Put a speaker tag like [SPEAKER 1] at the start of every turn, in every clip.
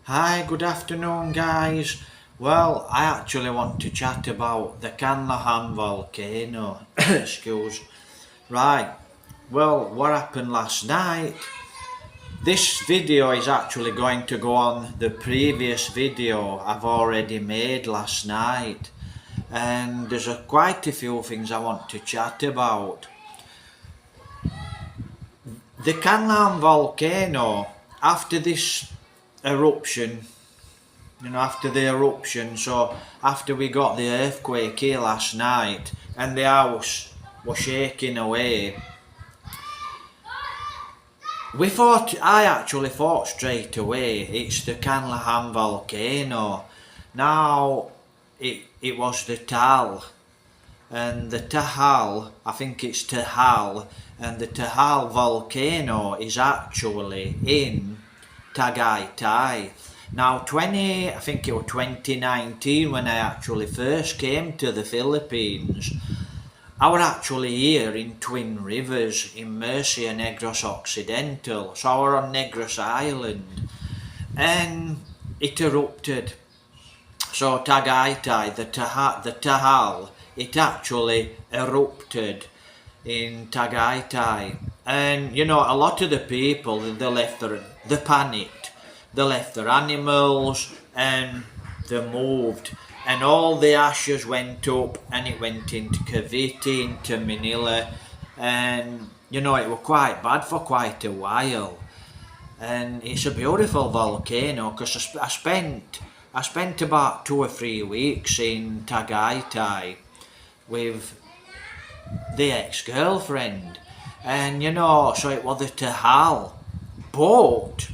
[SPEAKER 1] Hi, good afternoon, guys. Well, I actually want to chat about the Canlahan volcano. Excuse. Right. Well, what happened last night? This video is actually going to go on the previous video I've already made last night. And there's quite a few things I want to chat about. The Canlahan volcano, after this eruption, after the eruption, so after we got the earthquake here last night and the house was shaking away, I actually thought straight away it's the Canlahan volcano. Now, it was the Tal, and the Tahal, I think it's Tahal, and the Tahal volcano is actually in Tagaytay. Now, I think it was 2019 when I actually first came to the Philippines. I was actually here in Twin Rivers in Murcia, Negros Occidental. So I was on Negros Island and it erupted. So Tagaytay, the Tahal, it actually erupted in Tagaytay. And a lot of the people, they panicked. They left their animals and they moved. And all the ashes went up and it went into Cavite, into Manila. And, it was quite bad for quite a while. And it's a beautiful volcano because I spent about 2 or 3 weeks in Tagaytay with the ex-girlfriend. And, so it was the Tahal. But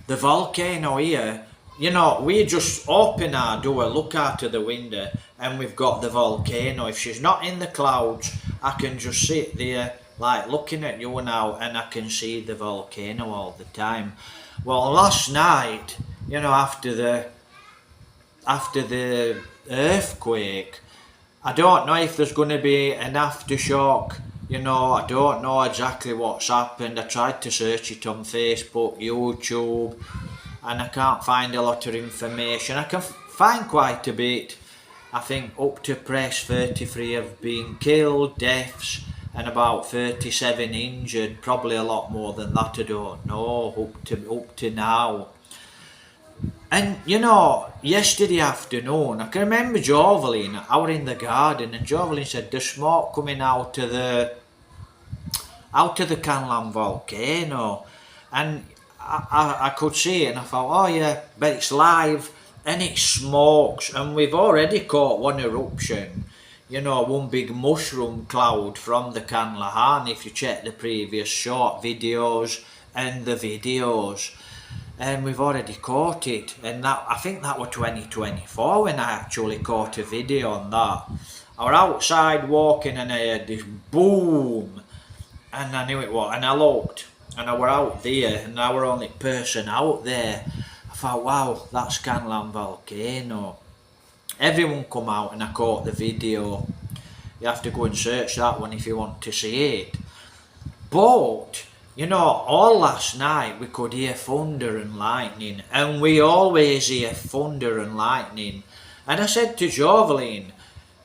[SPEAKER 1] the volcano here, we just open our door, look out of the window, and we've got the volcano. If she's not in the clouds, I can just sit there, like looking at you now, and I can see the volcano all the time. Well, last night, after the earthquake, I don't know if there's going to be an aftershock. I don't know exactly what's happened. I tried to search it on Facebook, YouTube, and I can't find a lot of information. I can find quite a bit. I think up to press 33 have been killed, deaths, and about 37 injured. Probably a lot more than that, I don't know, up to now. And yesterday afternoon, I can remember Jovelyn, I was in the garden and Jovelyn said there's smoke coming out of the Canlan volcano. And I could see it and I thought, oh yeah, but it's live and it smokes and we've already caught one eruption. One big mushroom cloud from the Canlahan if you check the previous short videos and the videos. And we've already caught it, and I think that was 2024 when I actually caught a video on that. I was outside walking and I heard this boom, and I knew it was, and I looked, and I were out there, and I were the only person out there. I thought, wow, that's Canlan volcano. Everyone come out and I caught the video. You have to go and search that one if you want to see it. But all last night we could hear thunder and lightning, and we always hear thunder and lightning. And I said to Jovelyn,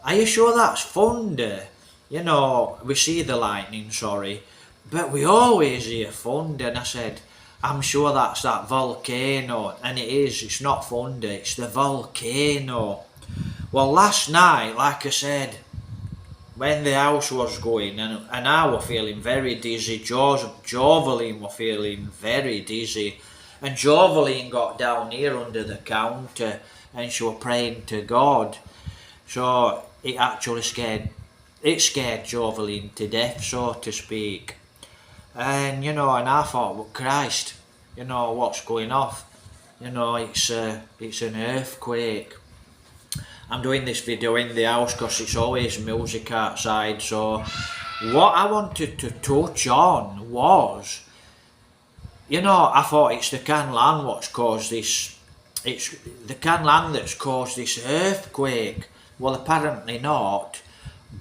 [SPEAKER 1] are you sure that's thunder? We see the lightning, sorry, but we always hear thunder. And I said, I'm sure that's that volcano. And it is, it's not thunder, it's the volcano. Well, last night, like I said, when the house was going and I was feeling very dizzy, Jovelyn was feeling very dizzy, and Jovelyn got down here under the counter and she was praying to God. So it actually scared Jovelyn to death, so to speak. And and I thought, well, Christ, what's going off? It's an earthquake. I'm doing this video in the house because it's always music outside. So what I wanted to touch on was, I thought it's the Canlan what's caused this. It's the Canlan that's caused this earthquake. Well, apparently not.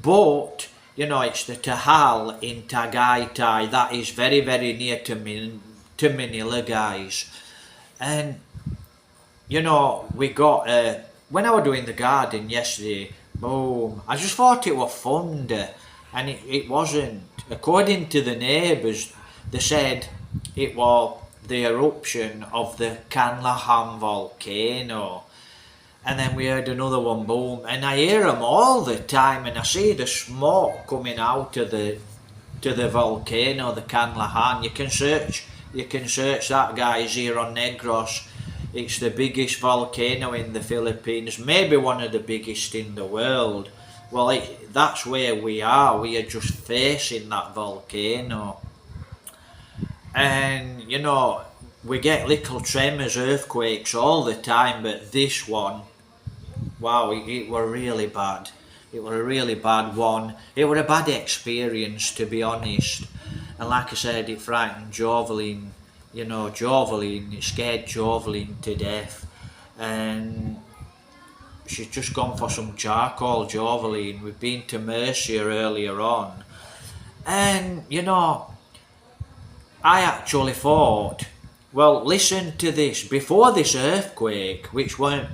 [SPEAKER 1] But, it's the Tahal in Tagaytay. That is very, very near to Manila, guys. And you know, we got, when I was doing the garden yesterday, boom, I just thought it was thunder, and it wasn't. According to the neighbours, they said it was the eruption of the Canlahan volcano. And then we heard another one, boom, and I hear them all the time, and I see the smoke coming out of the volcano, the Canlahan. You can search that, guys, here on Negros. It's the biggest volcano in the Philippines, maybe one of the biggest in the world. Well, that's where we are. We are just facing that volcano. And, you know, we get little tremors, earthquakes all the time, but this one, wow, it were really bad. It were a really bad one. It were a bad experience, to be honest. And like I said, it frightened Jovelyn. You know, Jovelyn, it scared Jovelyn to death. And she's just gone for some charcoal, Jovelyn. We've been to Mercia earlier on. And, you know, I actually thought, well, listen to this. Before this earthquake, which weren't,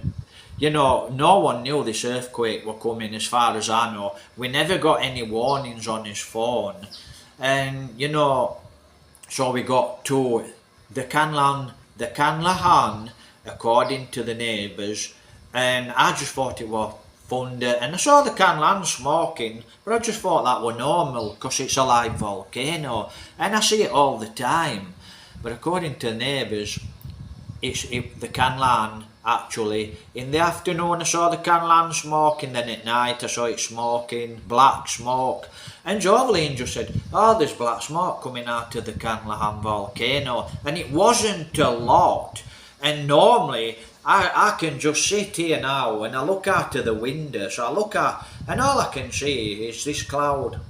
[SPEAKER 1] you know, no one knew this earthquake were coming as far as I know. We never got any warnings on his phone. And, you know, so we got to the Canlahan, according to the neighbours, and I just thought it was thunder. And I saw the Canlahan smoking, but I just thought that were normal, because it's a live volcano, and I see it all the time. But according to the neighbours, the Canlahan, actually, in the afternoon I saw the Canlahan smoking, then at night I saw it smoking, black smoke. And Jovelyn just said, oh, there's black smoke coming out of the Canlahan volcano. And it wasn't a lot. And normally, I can just sit here now and I look out of the window. So I look out, and all I can see is this cloud.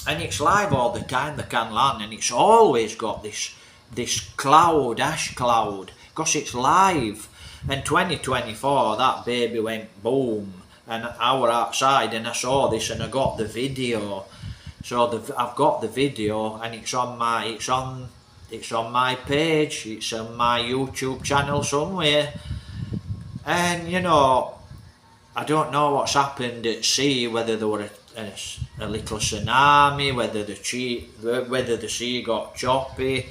[SPEAKER 1] And it's live all the time, the Canlahan, and it's always got this cloud, ash cloud, because it's live. And 2024, that baby went boom. And I were outside and I saw this and I got the video. So I've got the video, and it's on my page. It's on my YouTube channel somewhere. And you know, I don't know what's happened at sea. Whether there were a little tsunami, whether the sea got choppy,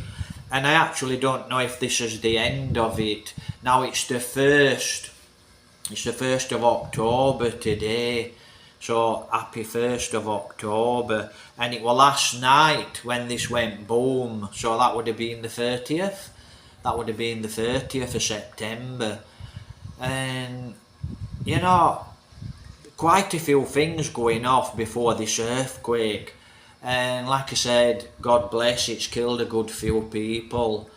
[SPEAKER 1] and I actually don't know if this is the end of it. Now it's the 1st of October today, so happy 1st of October. And it was last night when this went boom, so that would have been the 30th. That would have been the 30th of September. And, you know, quite a few things going off before this earthquake. And like I said, God bless, it's killed a good few people.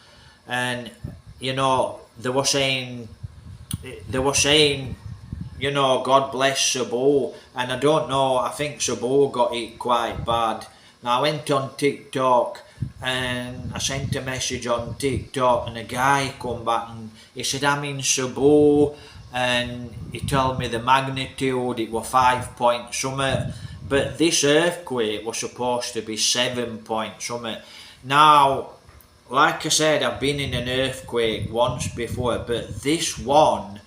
[SPEAKER 1] And, you know, they were saying, you know, God bless Cebu, and I don't know, I think Cebu got it quite bad. Now I went on TikTok and I sent a message on TikTok, and a guy come back and he said, I'm in Cebu, and he told me the magnitude, it was 5 point something, but this earthquake was supposed to be 7 point something. Now, like I said, I've been in an earthquake once before, but this one,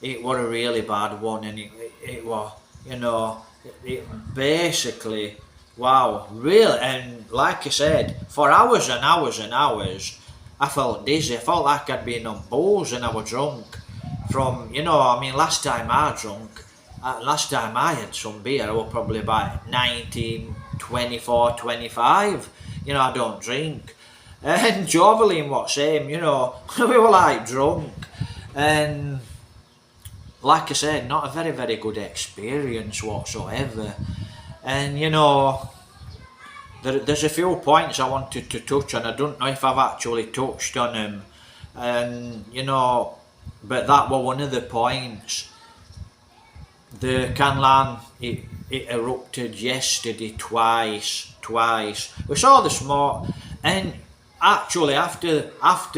[SPEAKER 1] it was a really bad one, and it was, you know, it basically, wow, really. And like I said, for hours and hours and hours, I felt dizzy. I felt like I'd been on booze and I was drunk. From, you know, I mean, last time I had some beer, I was probably about 19, 24, 25. You know, I don't drink. And Jovelyn was same, you know, we were like drunk. And like I said, not a very, very good experience whatsoever. And, you know, there's a few points I wanted to touch on. I don't know if I've actually touched on them. And, you know, but that was one of the points. The Canlahan, it erupted yesterday twice. We saw the smoke, and actually after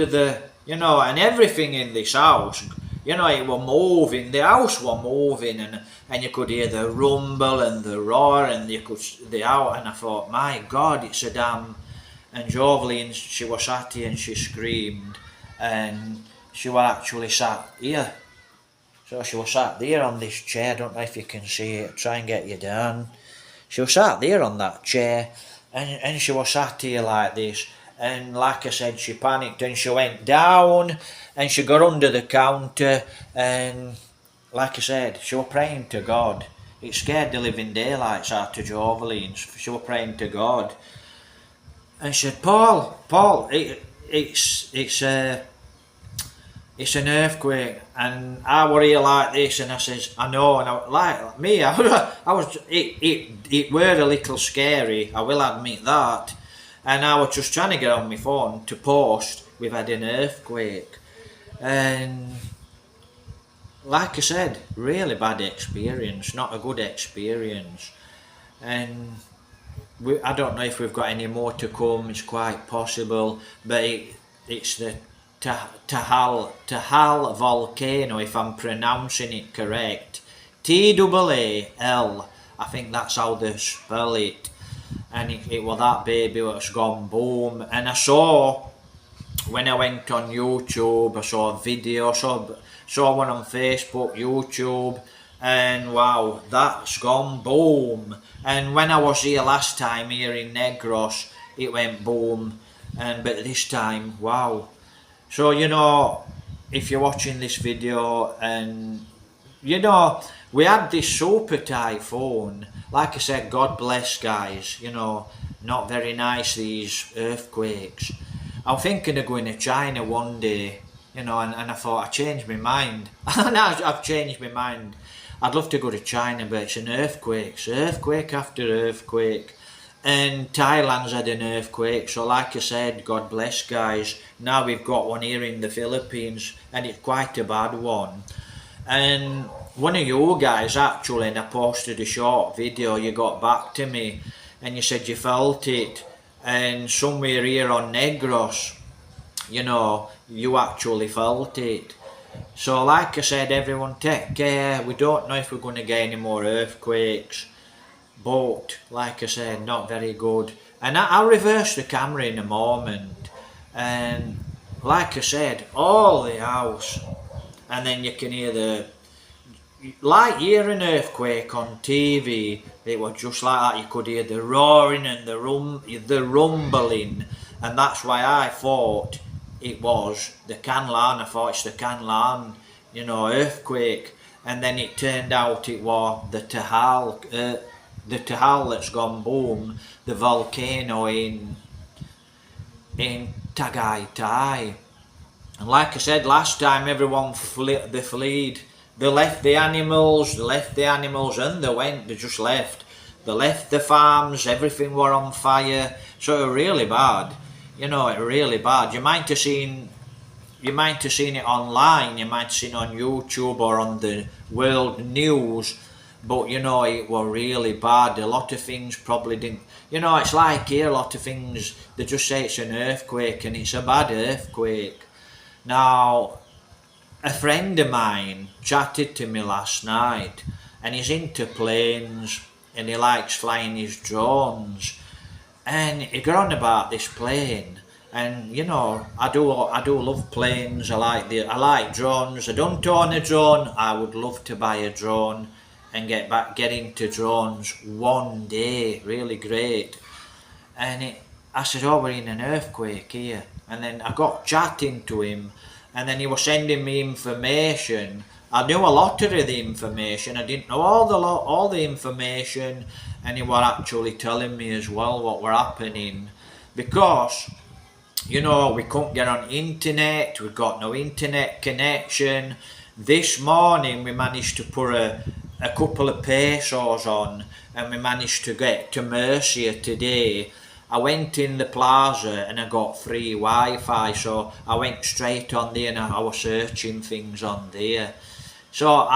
[SPEAKER 1] the, you know, and everything in this house, you know, it was moving, the house was moving, and you could hear the rumble and the roar, and you could the out, and I thought, my God, it's a dam. And Jovelyn, she was sat here and she screamed, and she were actually sat here. So she was sat there on this chair. I don't know if you can see it. Try and get you down. She was sat there on that chair, and she was sat here like this. And like I said, she panicked and she went down and she got under the counter, and like I said, she was praying to God. It scared the living daylights out of Jovelines. She was praying to God. And she said, Paul, it's an earthquake, and I were here like this, and I says, I know, and like me, I was, it were a little scary, I will admit that, and I was just trying to get on my phone to post, we've had an earthquake, and like I said, really bad experience, not a good experience, and I don't know if we've got any more to come, it's quite possible, but it's the Taal volcano, if I'm pronouncing it correct. Taal, I think that's how they spell it. And it was that baby that's gone boom. And I saw, when I went on YouTube, I saw a video, saw one on Facebook, YouTube, and wow, that's gone boom. And when I was here last time, here in Negros, it went boom. But this time, wow. So, you know, if you're watching this video and, you know, we had this super typhoon, like I said, God bless guys, you know, not very nice these earthquakes. I'm thinking of going to China one day, you know, and I thought I changed my mind. And I've changed my mind. I'd love to go to China, but it's an earthquake. It's earthquake after earthquake. And Thailand's had an earthquake, so like I said, God bless guys. Now we've got one here in the Philippines, and it's quite a bad one. And one of you guys actually, and I posted a short video, you got back to me, and you said you felt it. And somewhere here on Negros, you know, you actually felt it. So like I said, everyone take care. We don't know if we're going to get any more earthquakes. But, like I said, not very good. And I'll reverse the camera in a moment. And, like I said, all the house. And then you can hear like hear an earthquake on TV. It was just like that. You could hear the roaring and the rumbling. And that's why I thought it was the Canlan. I thought it's the Canlan, you know, earthquake. And then it turned out it was the Taal that's gone boom, the volcano in Tagaytay. And like I said last time, everyone they fled. They left the animals, and they just left. They left the farms, everything were on fire. So it was really bad. You know, it really bad. You might have seen it online, you might have seen it on YouTube or on the world news. But, you know, it was really bad. A lot of things probably didn't... You know, it's like here, a lot of things, they just say it's an earthquake, and it's a bad earthquake. Now, a friend of mine chatted to me last night, and he's into planes, and he likes flying his drones. And he got on about this plane. And, you know, I do love planes. I like drones. I don't own a drone. I would love to buy a drone and get into drones one day, really great. And I said, oh, we're in an earthquake here. And then I got chatting to him, and then he was sending me information. I knew a lot of the information, I didn't know all the information, and he was actually telling me as well what were happening. Because, you know, we couldn't get on internet, we got no internet connection. This morning we managed to put a couple of pesos on, and we managed to get to Murcia today. I went in the plaza and I got free Wi-Fi, so I went straight on there and I was searching things on there. So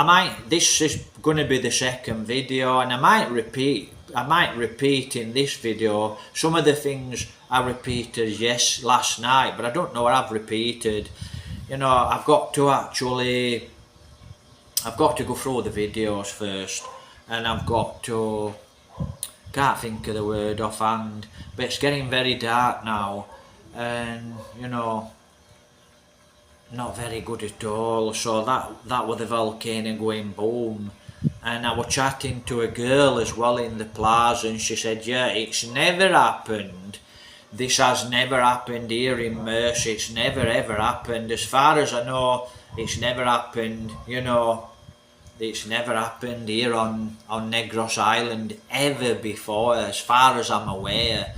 [SPEAKER 1] this is going to be the second video, and I might repeat in this video some of the things I repeated last night, but I don't know what I've repeated. You know, I've got to go through the videos first, and can't think of the word offhand, but it's getting very dark now, and you know, not very good at all. So that was the volcano going boom. And I was chatting to a girl as well in the plaza, and she said, yeah, it's never happened. This has never happened here in Mercy. It's never ever happened. As far as I know, it's never happened, you know. It's never happened here on Negros Island ever before, as far as I'm aware.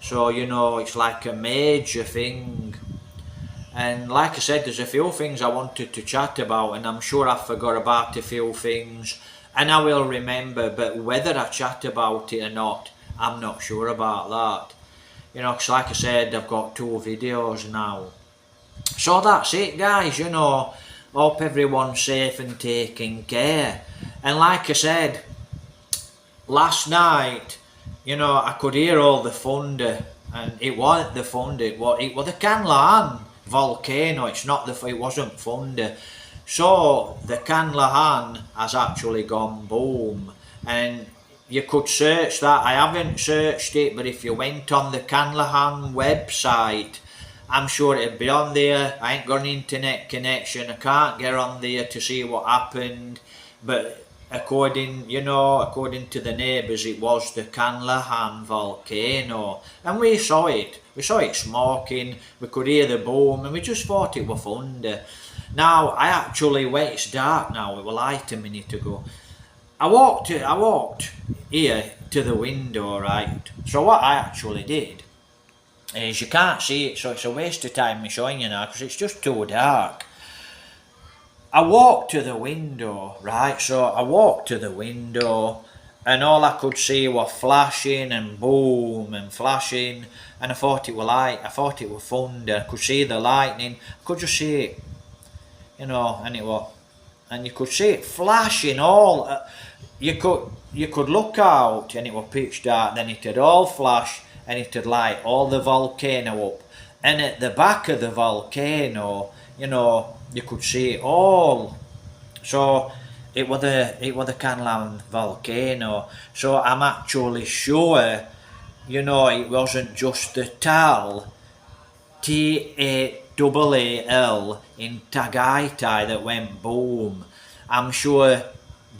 [SPEAKER 1] So, you know, it's like a major thing. And like I said, there's a few things I wanted to chat about, and I'm sure I forgot about a few things, and I will remember, but whether I chat about it or not, I'm not sure about that. You know, because like I said, I've got 2 videos now. So that's it, guys, you know. Hope everyone's safe and taking care. And like I said, last night, you know, I could hear all the thunder, and it wasn't the thunder, it was the Canlahan volcano. It wasn't thunder. So the Canlahan has actually gone boom, and you could search that. I haven't searched it, but if you went on the Canlahan website, I'm sure it'd be on there. I ain't got an internet connection. I can't get on there to see what happened, but according to the neighbours, it was the Canlahan volcano, and we saw it. We saw it smoking. We could hear the boom, and we just thought it was thunder. Now it's dark now. It was light a minute ago. I walked here to the window, right? So what I actually did is, you can't see it, so it's a waste of time me showing you now because it's just too dark. I walked to the window, right? So I walked to the window, and all I could see was flashing and boom and flashing, and I thought it was light. I thought it was thunder. I could see the lightning. I could just see it, you know, and you could see it flashing all. You could look out, and it was pitch dark. Then it had all flash, and it had light all the volcano up, and at the back of the volcano, you know, you could see it all. So it was the Canlahan volcano. So I'm actually sure, you know, it wasn't just the Tal, Taal in Tagaytay that went boom. I'm sure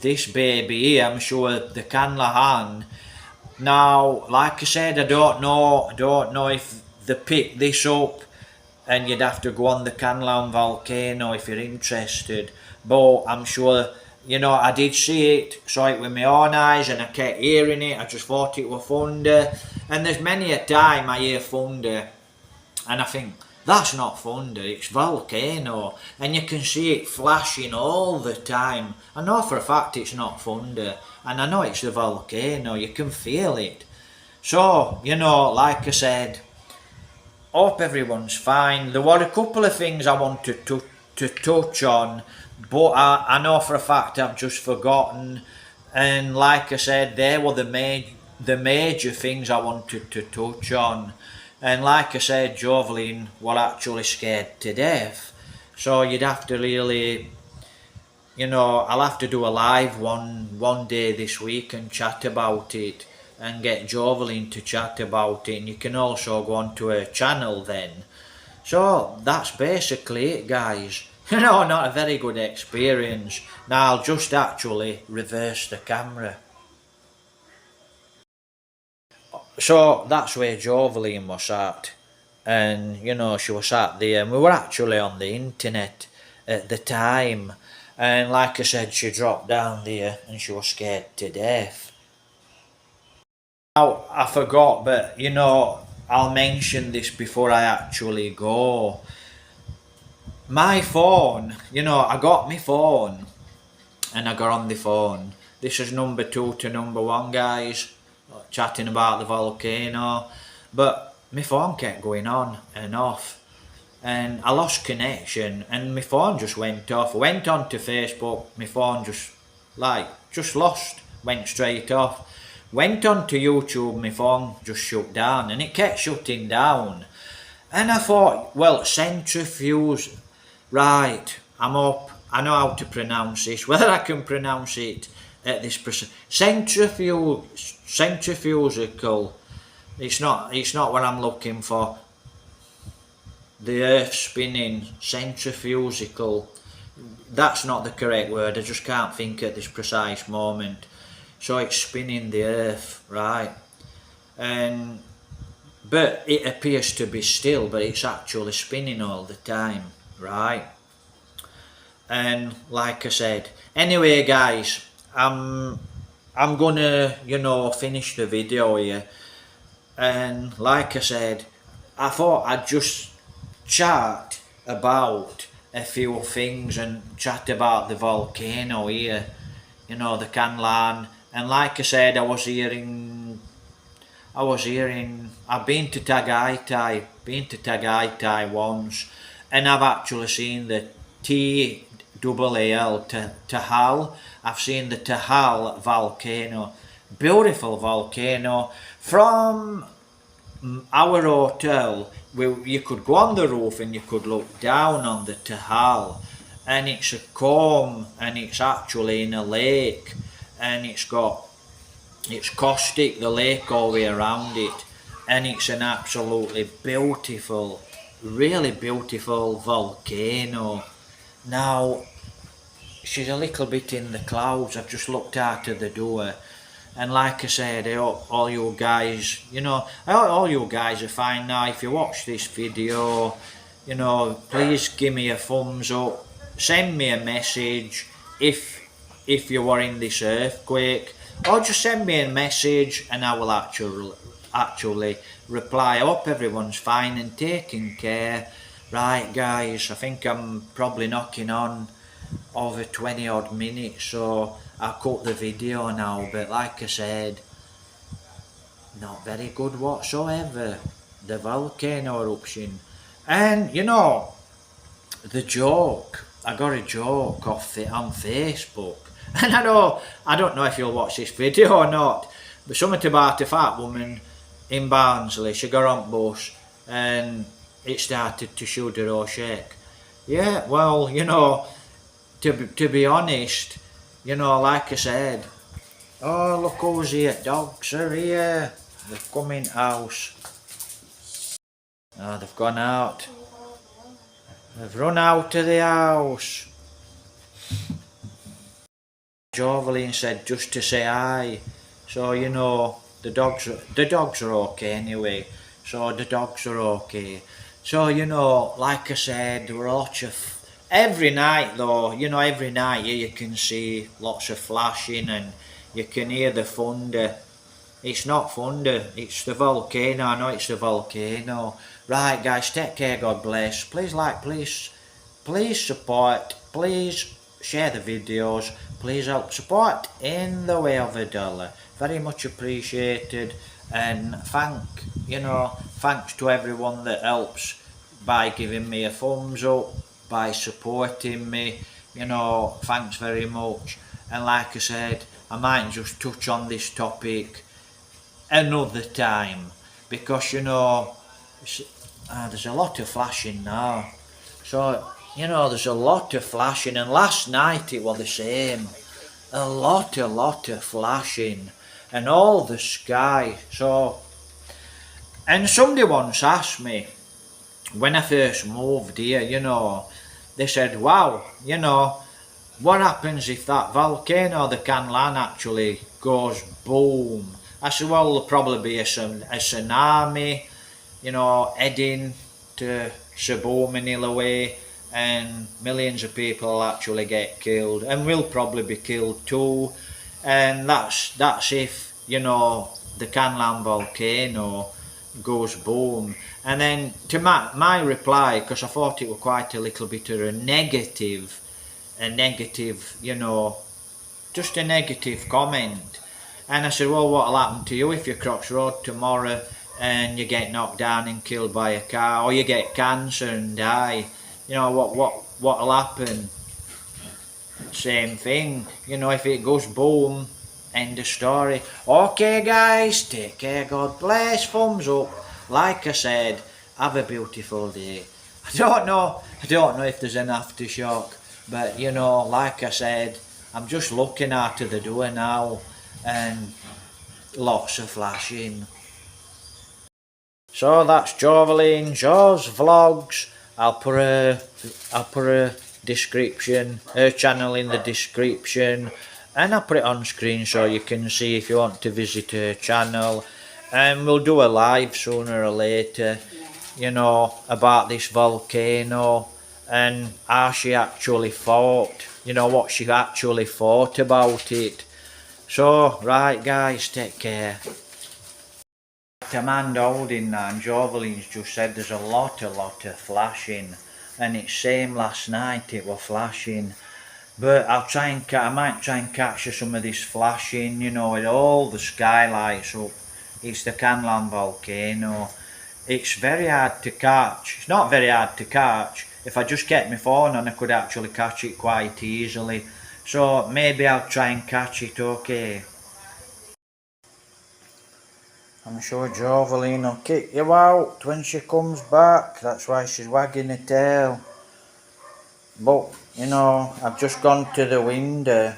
[SPEAKER 1] this baby here, I'm sure the Canlahan. Now, like I said, I don't know if they pick this up, and you'd have to go on the Canlahan volcano if you're interested. But I'm sure, you know, I did see it, saw it with my own eyes, and I kept hearing it. I just thought it was thunder. And there's many a time I hear thunder, and I think, that's not thunder, it's volcano. And you can see it flashing all the time. I know for a fact it's not thunder, and I know it's the volcano. You can feel it. So, you know, like I said, hope everyone's fine. There were a couple of things I wanted to touch on, but I know for a fact I've just forgotten. And like I said, they were the major things I wanted to touch on. And like I said, Jovelyn were actually scared to death. So you'd have to really, you know, I'll have to do a live one day this week and chat about it, and get Jovelyn to chat about it, and you can also go onto her channel then. So that's basically it, guys. You know, not a very good experience. Now I'll just actually reverse the camera. So that's where Jovelyn was at, and you know, she was sat there, and we were actually on the internet at the time, and like I said, she dropped down there and she was scared to death. Now I forgot, but you know, I'll mention this before I actually go. My phone, you know, I got my phone and I got on the phone. This is number 2 to number 1, guys, chatting about the volcano, but my phone kept going on and off, and I lost connection, and my phone just went off. I went on to Facebook, my phone just lost, went straight off. Went on to YouTube, my phone just shut down, and it kept shutting down. And I thought, well, centrifuge, right, I'm up, I know how to pronounce this, whether I can pronounce it at this centrifugal, it's not what I'm looking for. the earth spinning, centrifugal. That's not the correct word, I just can't think at this precise moment. So it's spinning the earth, right? But it appears to be still, but it's actually spinning all the time, right? And like I said, anyway guys, I'm gonna, finish the video here. And like I said, I thought I'd just chat about a few things and chat about the volcano here, the Canlan. And like I said, I've been to Tagaytay once, and I've actually seen the TAAL, Tahal. I've seen the Tahal volcano, beautiful volcano. From our hotel, you could go on the roof and you could look down on the Tahal, and it's a comb, and it's actually in a lake, and it's caustic, the lake all the way around it, and it's an absolutely beautiful, really beautiful volcano. Now, she's a little bit in the clouds. I've just looked out of the door, and like I said, I hope all you guys, all you guys are fine now. If you watch this video, please give me a thumbs up, send me a message if you were in this earthquake, or just send me a message and I will actually reply. I hope everyone's fine and taking care. Right guys, I think I'm probably knocking on over 20 odd minutes, so I'll cut the video now. But like I said, not very good whatsoever, the volcano eruption. And the joke, I got a joke on Facebook, and I don't know if you'll watch this video or not, but something about a fat woman in Barnsley. She got on bus and it started to shudder or shake. Yeah, well, to be honest, like I said, oh look who's here, dogs are here, they've come in house. Oh, they've gone out. They've run out of the house. Jovelyn said just to say hi. So the dogs are okay anyway. So the dogs are okay. So like I said, there were lots of every night though. Every night you can see lots of flashing and you can hear the thunder. It's not thunder, it's the volcano. I know it's the volcano. Right guys, take care, God bless. Please like, please support, please share the videos, please help support in the way of $1. Very much appreciated. And thanks to everyone that helps by giving me a thumbs up, by supporting me, thanks very much. And like I said, I might just touch on this topic another time, because there's a lot of flashing now. So there's a lot of flashing, and last night it was the same. A lot of flashing, and all the sky. So, and somebody once asked me when I first moved here, they said, wow, what happens if that volcano, the Canlan, actually goes boom? I said, well, there'll probably be a tsunami, heading to Subliminal away, and millions of people will actually get killed, and we'll probably be killed too. And that's if, the Canlan volcano goes boom. And then to my reply, because I thought it was quite a little bit of a negative, just a negative comment. And I said, well, what'll happen to you if you cross road tomorrow and you get knocked down and killed by a car, or you get cancer and die? What'll happen? Same thing. If it goes boom, end of story. Okay guys, take care, God bless, thumbs up. Like I said, have a beautiful day. I don't know if there's an aftershock, but like I said, I'm just looking out of the door now, and lots of flashing. So that's Jovelyn, Jaws Vlogs. I'll put a description, her channel in the description, and I'll put it on screen so you can see if you want to visit her channel. And we'll do a live sooner or later, you know, about this volcano and how she actually thought, you know, what she actually thought about it. So, right guys, take care. I'm hand holding now, and Jovelyn's just said there's a lot of flashing, and it's same last night, it was flashing. But I might try and capture some of this flashing, you know, with all the skylights up. It's the Canlan volcano. It's very hard to catch. It's not very hard to catch. If I just kept my phone on, I could actually catch it quite easily. So maybe I'll try and catch it, okay? I'm sure Jovelyn will kick you out when she comes back. That's why she's wagging her tail. But, you know, I've just gone to the window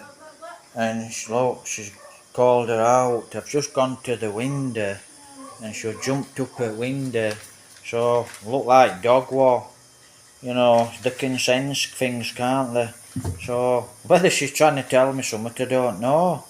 [SPEAKER 1] and look, she's called her out. I've just gone to the window and she jumped up her window. So, look like dog war. You know, they can sense things, can't they? So, whether she's trying to tell me something, I don't know.